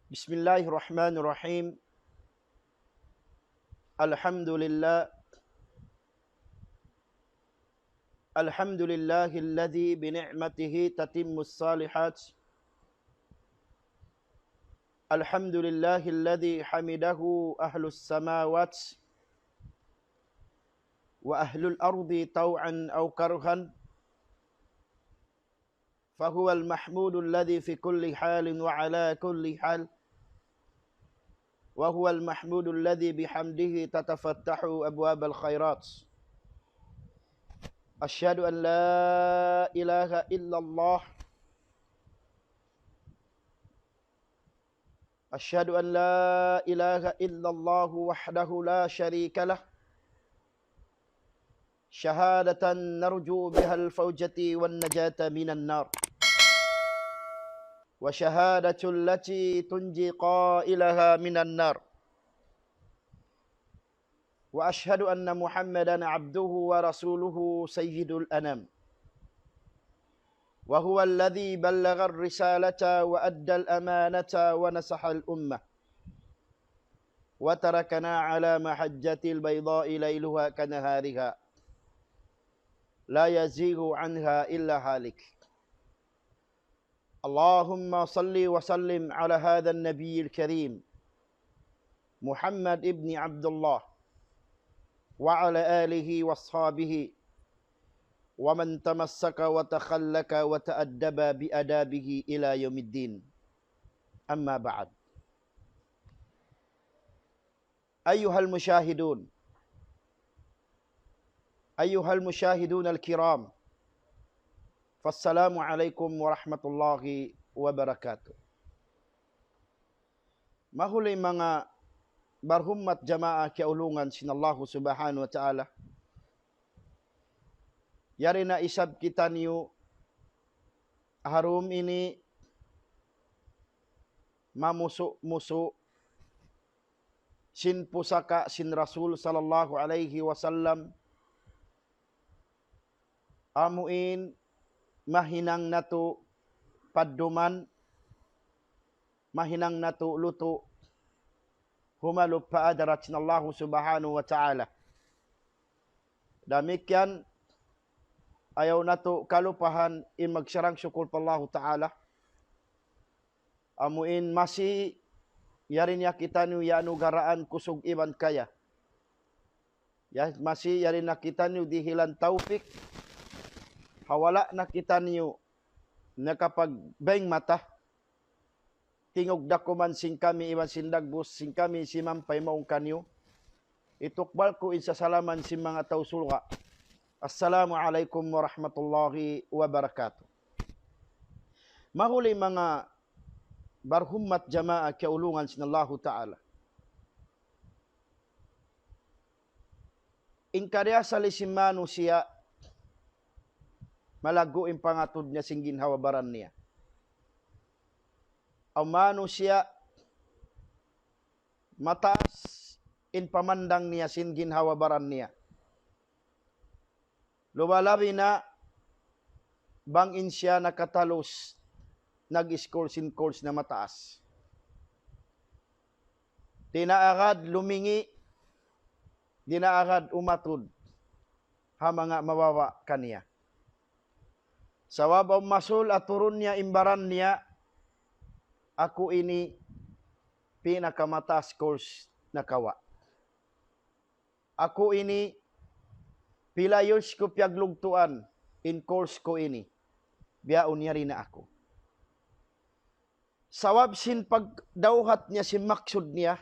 Bismillahirrahmanirrahim. Alhamdulillah. Alhamdulillahilladzi bini'matihi tatimmus salihat. Alhamdulillahilladzi hamidahu ahlus samawat wa ahlul ardi taw'an aw karhan. Fahuwal mahmudul ladzi fi kulli halin wa ala kulli hal. Wa huwal mahmudul ladzi bihamdihi tatafattahu abwabal khairat. Asyhadu an la ilaha illallah. Asyhadu an la ilaha illallah wahdahu la syarika lah. Syahadatan narju bihal fawjati wan najata minan nar. Wa syahadatul lati tunji qailaha minan nar. Wa ashhadu anna Muhammadan abduhu wa rasuluhu sayyidul anam. Wa huwa alladhi ballagha ar-risalata wa adda al-amanata wa nasaha al-ummah. Wa tarakana ala mahajjatil bayda'i layluha kanahariha. La yazighu anha illa halik. Allahumma salli wa sallim ala hadha an-nabiyil karim Muhammad ibn Abdullah wa ala alihi wa ashabihi wa man tamassaka wa takhallaka wa ta'addaba bi adabihi ila yaumiddin. Amma ba'd. Ayyuhal musyahidun al-kiram. Fassalamu alaikum warahmatullahi wabarakatuh. Mahuli mga barhummat jamaah kiaulungan sinallahu subhanahu wa ta'ala. Yari na isab kita niyo harum ini mamusu-musu sin pusaka sin Rasul sallallahu alaihi wasallam. Amuin mahinang natu padduman, mahinang natu lutu humalup paadarat sinallahu subhanahu wa ta'ala. Demikian ayaw nato kalupahan in magsyarang syukur pa Allah ta'ala. Amuin masih yarin ya kita niyo yanugaraan kusog iban kaya. Ya masih yarin na kita niyo dihilan taufik. Hawala na kita niyo nakapagbeng mata. Tingog dakuman sing kami iwan sindagbus sing kami si mampay maong kanyo. Itukbal ko insasalaman si mga tausulga. Assalamualaikum warahmatullahi wabarakatuh. Mahuli mga barhummat jamaah kiaulungan sinallahu ta'ala. Inkarya salisimanu siya malago in pangatod niya sing ginhawabaran niya. Ang manusia mataas in pamandang niya sin ginhawabaran niya. Lumalabi na bangin siya nakatalos nag-score sin course na mataas. Dinaagad lumingi, dinaagad umatod ha mga mawawa kaniya. Sa wabaw masul at turun niya imbaran niya, ako ini pinakamataas course na kawa. Ako ini pila years ko piaglugtuan in course ko ini. Biyaon niya rin na ako. Sawab sin pagdauhat niya si maksud niya.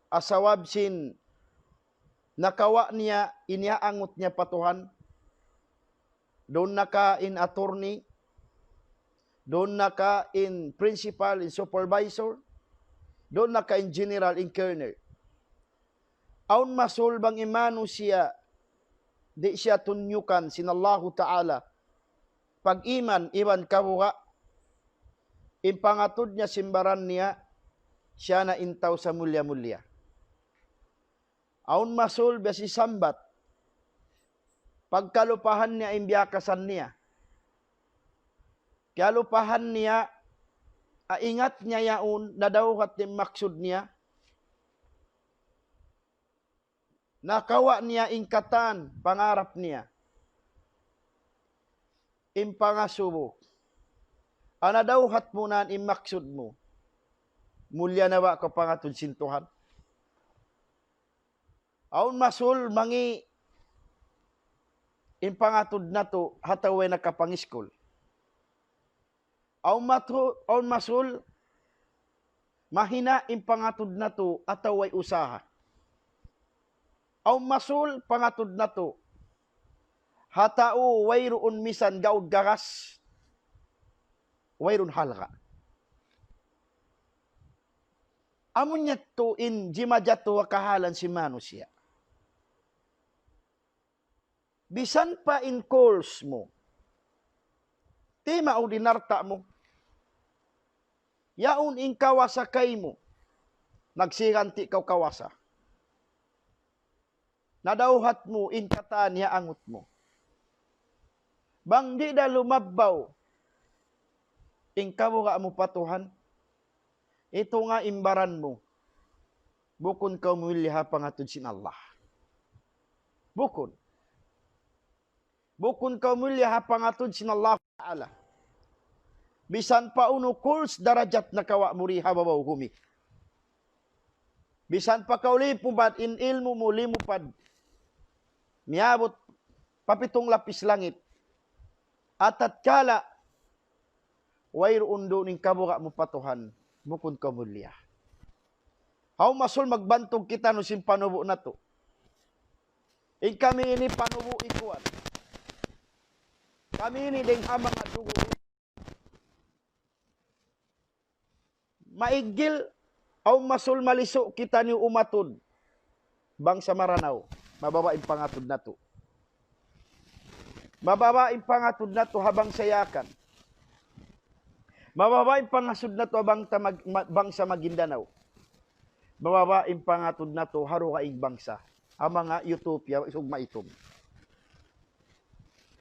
Asawab sin nakawa niya iniaangot niya patuhan. Doon naka in attorney. Doon naka in principal, in supervisor. Doon naka in general, in colonel. Aun masul bang imano siya, di siya tunyukan sinallahu ta'ala. Pag iman, iwan kabuka, impangatod niya simbaran niya, siya na intaw sa mulya-mulya. Aun masul besi sambat, pagkalupahan niya imbiyakasan niya. Kalupahan niya Ingat niya yaon, nadawhat ni maksud niya. Nakawa niya ingkatan, pangarap niya. Impangasubo. Anadawhat mo na imaksud mo. Mulya na ba ka pangatod sintuhan? Aun masul mangi impangatod na to hataway nakapangiskol. Aun masul mahina impangatod na to ataway usaha. Aun masul pangatod na to hatao wayroon misan gaud garas wayroon halga. Amun niya to in jimajato wakahalan si manusia. Bisan pa in calls mo, ti maudinarta mo, yaon in kawasakay mo, nagsiganti kaw kawasa. Nadawhat mo, in kataan ya angot mo. Bang di da lumabaw, in kabuka mo patuhan, ito nga imbaran mo, bukon ka umiliha pangatod sin Allah. Bukon. Bukon ka umiliha pangatod sin Allah Ta'ala. Bisan pa uno kuls darajat na kawa muriha babaw humi. Bisan pa kaulipubad in ilmu mo limupad. Miabot papitong lapis langit. At kala wayroon do ning kabuka mo patuhan. Bukod ka mulya. How masul magbantog kita no sin panubo na to. In kami ini panubo ikuan. Kami ini deng hamang at dugo. Maigil, how masul maliso kita ni umatod. Bang sa maranaw, mababain pangatod na to. Mababain pangatod na to habang sayakan. Mababain pangasud na to bangsa Maguindanao. Mababain pangatod na to haro kaing bangsa. Ang mga utopia isog maitom.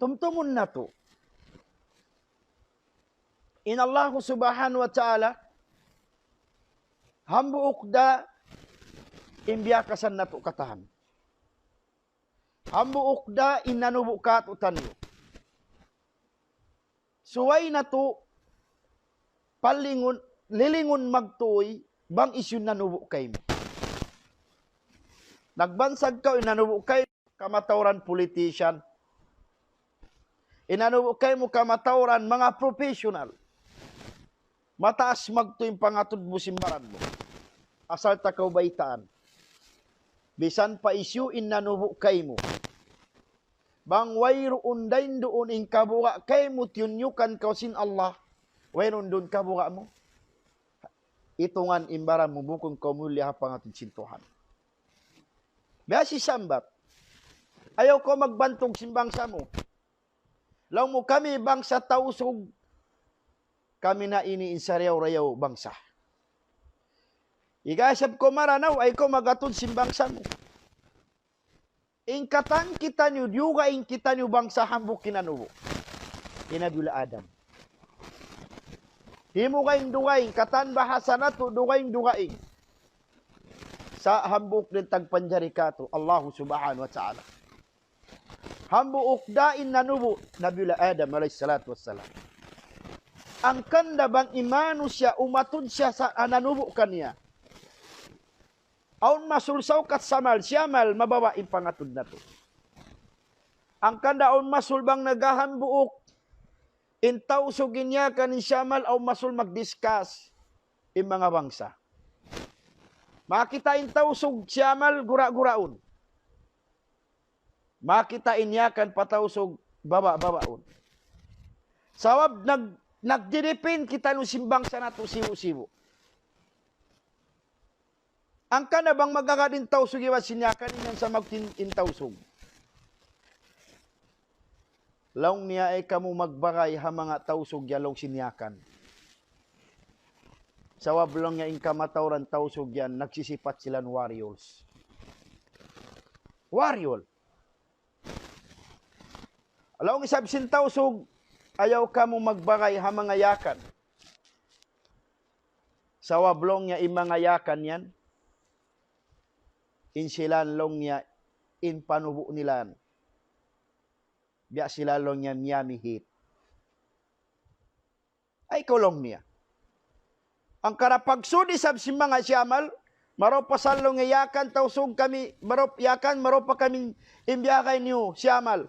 Tumtumon na to. In Allah subhanahu wa ta'ala hambuok da imbiyakasan na to katahan. Hambuok da inanubo ka tutan yo. Suway na to palingon, lilingon magtuoy, bang isyon nanubo kay mo. Nagbansag ka, inanubo kay kamatauran politician. Inanubo kay mo kamatauran mga professional. Mataas magtuoy pangatod mo simbaran mo. Asal takaw baitaan. Bisan pa isyu inanubo kay mo. Bang wayroon dain doon in kabuka kay mo tiunyukan kausin Allah. Wayron doon ka buka mo. Itungan imbaran mo bukong kamulya pangatid sintuhan. Biya si sambat. Ayaw ko magbantog simbangsa mo. Law mo kami bangsa tausog. Kami na ini insaryaw-rayaw bangsa. Igasab ko maranaw ay ko magatod simbangsa mo. Ingkatan kita nyo, diuga ing kita nyo bangsa hambuk kinanubo. Inabula Adam. Di mo kayong dugaing, katan bahasa na to, dugaing. Sa hambuk din tagpanjari ka to, Allah subhanahu wa ta'ala. Hambuk dain nanubo, Nabiula Adam alayhi salatu wassalam. Ang kanda bang imano siya, umatod siya sa nanubo kaniya. Aun masulsaw kat samal, siyamal, mabawain pangatod na to. Ang kanda aun masulbang nagahambuok, intaw sugin niya kanin siyamal o masul mag-discuss in mga bangsa. Makita intaw sug siyamal gura-guraon. Makita inya kan patawsog baba-babaon. Sawab nagdidipin kita no simbangsa nato siwo-siwo. Ang kana bang magagadin taw sugiwa sinyakan inyan sa magtintaw sug. Laong niya ay kamu magbagay ha mga tausog yalong sinyakan. Sa wablong niya inkamatauran tausog yan, nagsisipat sila ng warriors. Warrior. Laong isabsin tausog, ayaw kamu magbagay ha mga yakan. Sa wablong niya imangayakan yan. Insilanlong niya in panubo nilan. Biya silalong niya miyamihit. Ay kulong niya. Ang karapagsudi sab si mga siyamal, maro pasalong yakan tausog kami, maro pa kaming imbiyakay niyo siyamal.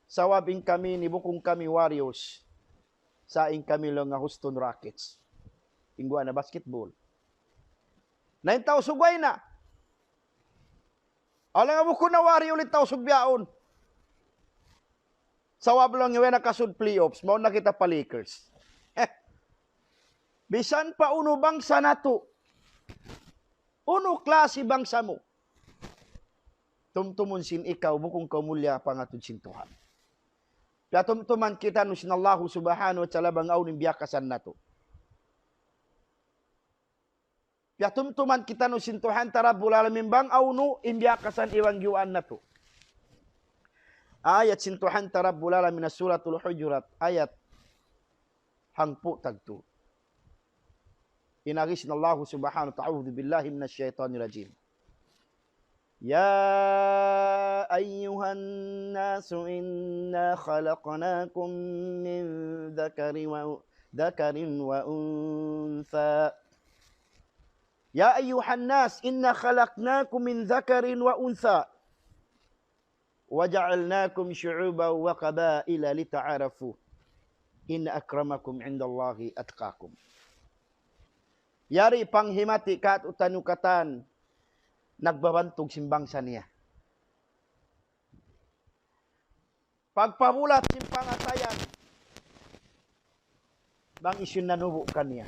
Sawabing kami ni bukong kami Warriors. Saing kami lang nga Houston Rockets. Ingguan na basketball. Nain tausugway na. Alang mo ko na Warrior ulit tausog biyaon. Sawab lang yung nakasud playoffs, mao na kita pa Lakers. Bisan pa uno bangsa nato. Uno klase bangsa mo. Tumtumon sin ikaw bukong kamulya pangatod sintuhan. Kaya tumtuman kita no sin Allah subhanahu wa ta'ala bang awning biyakasan nato. Kaya tumtuman kita no sin Tuhan tarabul alamin bang awno imbiyakasan iwang yuan nato. Ayat sin Tuhan tarabul alamin suratul Hujurat ayat hangpu tagtu. Inagis Allah subhanahu wa ta'ala billahi minasyaitonir rajim. Ya ayyuhan nasu inna khalaqnakum min dhakarin wa untha. Ya ayyuhan nas inna khalaqnakum min dhakarin wa untha. Waja'alnakum syu'uban wa qabaila lita'arafu. Inna akramakum 'indallahi atqakum. Yari panghimati kat utanukatan nagbabantog simbangsa niya. Pagpamulat simpangatayan bang isun nanubo kaniya.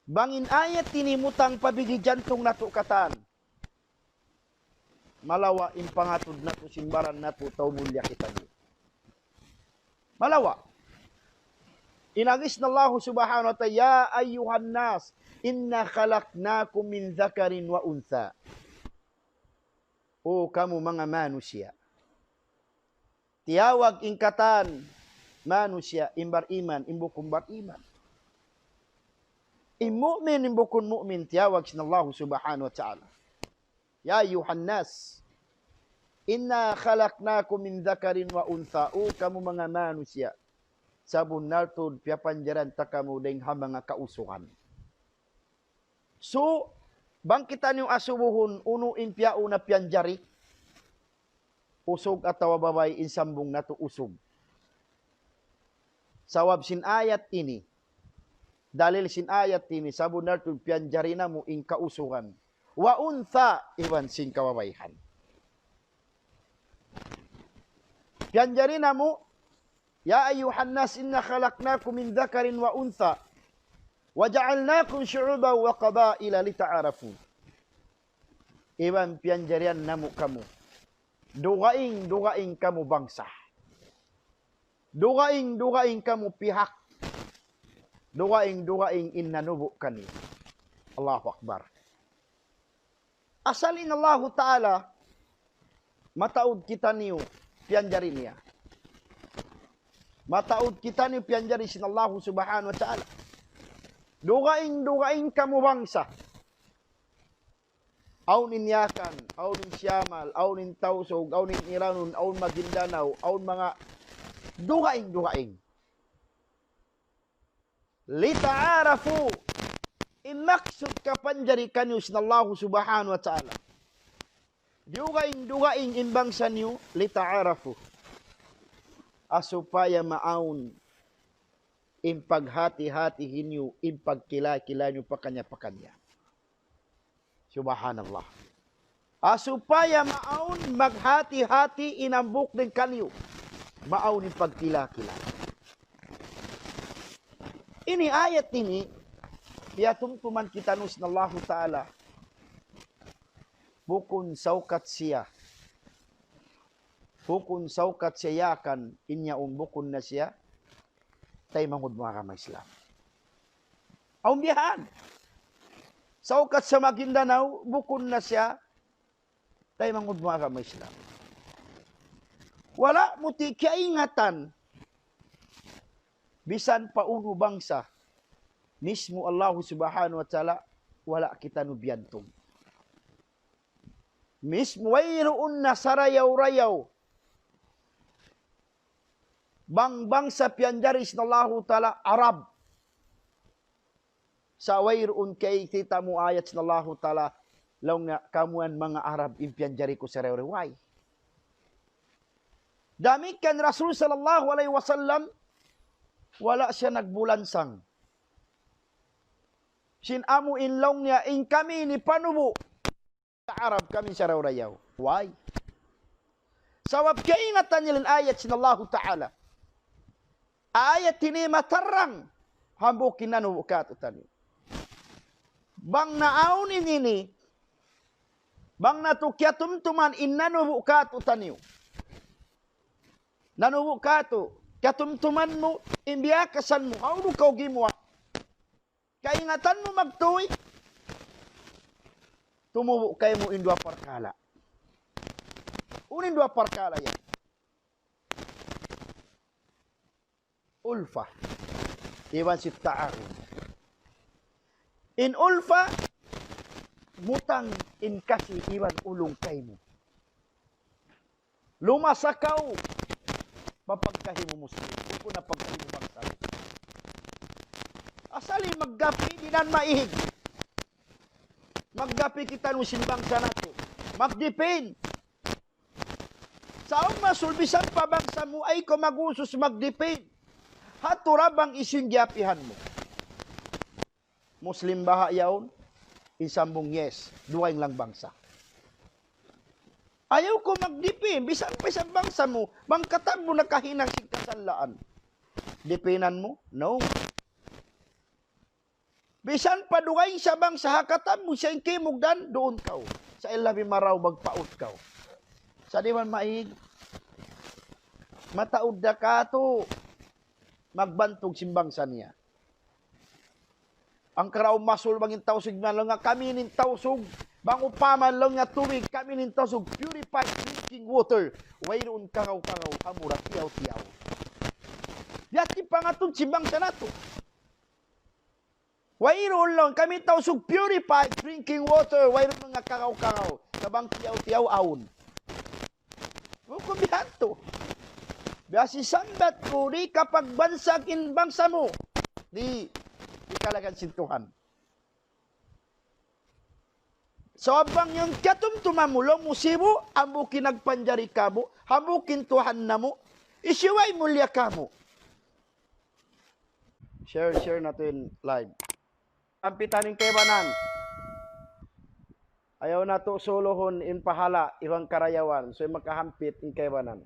Bangin ayat tinimutang pabigi jantong natukatan. Malawa impangatod nato simbaran nato tau mulya kita niya. Malawa. Inagis na Allah subhanahu wa ta'ala, ya ayyuhan nas, inna khalaqnakum min dhakarin wa untha. O kamu mga manusia. Tiyawag ingkatan, manusia, imbar iman, imbukum bar iman. Immu'min, imbukun mu'min, tiyawag sin Allah subhanahu wa ta'ala. Ya ayyuhan nas, inna khalaqnakum min dhakarin wa untha. O kamu mga manusia. Sabun naltud pia panjaran takamu deng hamanga kausuhan. So, bangkitan yung asubuhon uno impia una pianjari. Usog atawa babay insambong nato usog. Sawab sin ayat ini. Dalil sin ayat ini sabun naltud pianjari na mo ing kausuhan. Wa untha iwan sin kawabayhan. Pianjari na mo ya ayyuhan nas inna khalaqnakum min dhakarin wa untha wa ja'alnakum syu'uban wa qabaila lita'arafu. Iwan pianjarian namu kamu. Dugaing kamu bangsa. Dugaing kamu pihak. Dugaing innanubu kani. Allahu Akbar. Asalin Allah Ta'ala mataud kita niyo pianjari niya. Mataud kita ni pianjari sin Allah subhanahu wa ta'ala. Dugaing kamu bangsa. Aunin yakan, aunin siyamal, aunin tausog, aunin iranun, aun Maguindanao, aun mga dugaing. Lita'arafu. Imaksud ka panjari kanyo sin Allah subhanahu wa ta'ala. Dugaing imbangsa niyo, lita'arafu. Asupaya maun impaghati-hati hinyo, impagkila-kila nyo pakanya. Subhanallah. Asupaya maun maghati-hati inambuk din kanyo. Maun impagkila-kila. Ini ayat ini, piatumtuman kita nus na Allah Ta'ala, bukun saukat siya. Bukun saukat siya yakan, inya bukun na siya, tay mangud mga kamay Islam. Aumbihan. Saukat sa Maguindanao, bukun na siya, tay mangud mga kamay Islam. Wala mo ti kaingatan, bisan pa uno bangsa, Mismo Allah subhanahu wa ta'ala, wala kita nubiyantum. Mismo wayroon na sarayaw-rayaw. Bang sa pianjaris na Allah ta'ala, Arab. Sa wayroon kay kita mo ayat na Allah ta'ala, law nga kamuan mga Arab impianjari ko sarayaw-rayaw. Dami kan Rasul sallallahu alaihi wasallam, wala siya nagbulansang. Sinamu inlong niya, in kami ni panubo, sa Arab kami sarayaw-rayaw. Why? Sawab kaingatan nilang ayat sin Allah ta'ala. Ayat ini matarang, hambukin na nubukat utani. Bang naaunin ini, bang natukyatumtuman inna nubukat utaniw. Nanubukato, katumtuman mo, imbiyakasan mo, how do kau gimwa? Kaingatan mo magtuwi, tumubo kayo mo indua parkala. Unin dua parkala yan. Ulfa. Iwan si ta'arun. In ulfa, mutang in kasi iwan ulong kayo mo. Lumasakaw, mapagkahi mo muslim. Kung na pagkahi mo bangsa. Asali maggapi, dinan maihig. Maggapi kita nung simbangsa nato. Magdipin. Saong masulbisan pa bangsa mo ay ko magusos magdipin. Haturabang isingyapihan mo. Muslim baha yaon, isambong yes, duwaing lang bangsa. Ayaw ko magdipin, bisan pa sa bangsa mo, bangkatan mo nakahinang kasanlaan. Dipinan mo? No. Bisan pa duwaing sa bangsa, hakatan mo siya yung kimugdan, doon kaw. Sa ilabi maraw, magpaut kaw. Sa di man maig, mataud na ka to, magbantog simbangsa niya. Ang karaw masul bangin tausog man lang nga kami nin tausog. Bang upaman lang nga tubig kami nin tausog. Purified drinking water. Wayroon kakaw-kakaw amura tiyaw-tiyaw. Yati pa nga itong simbangsa nato. Wayroon lang kami tausog purified drinking water. Wayroon nga kakaw-kakaw. Sabang tiyaw-tiyaw aun. Kung bihan to. Biasi sambat ko di kapag bansagin bangsa mo. Di ikalagan sintuhan. So abang yung katumtuma mo, musibo, ambukin nagpanjari ka mo, hamukin tuhan na mo, isiway mulya ka mo. Share natin live. Ang pitaning kebanan. Ayaw na to solohon in pahala, ibang karayawan. So makahampit in kebanan.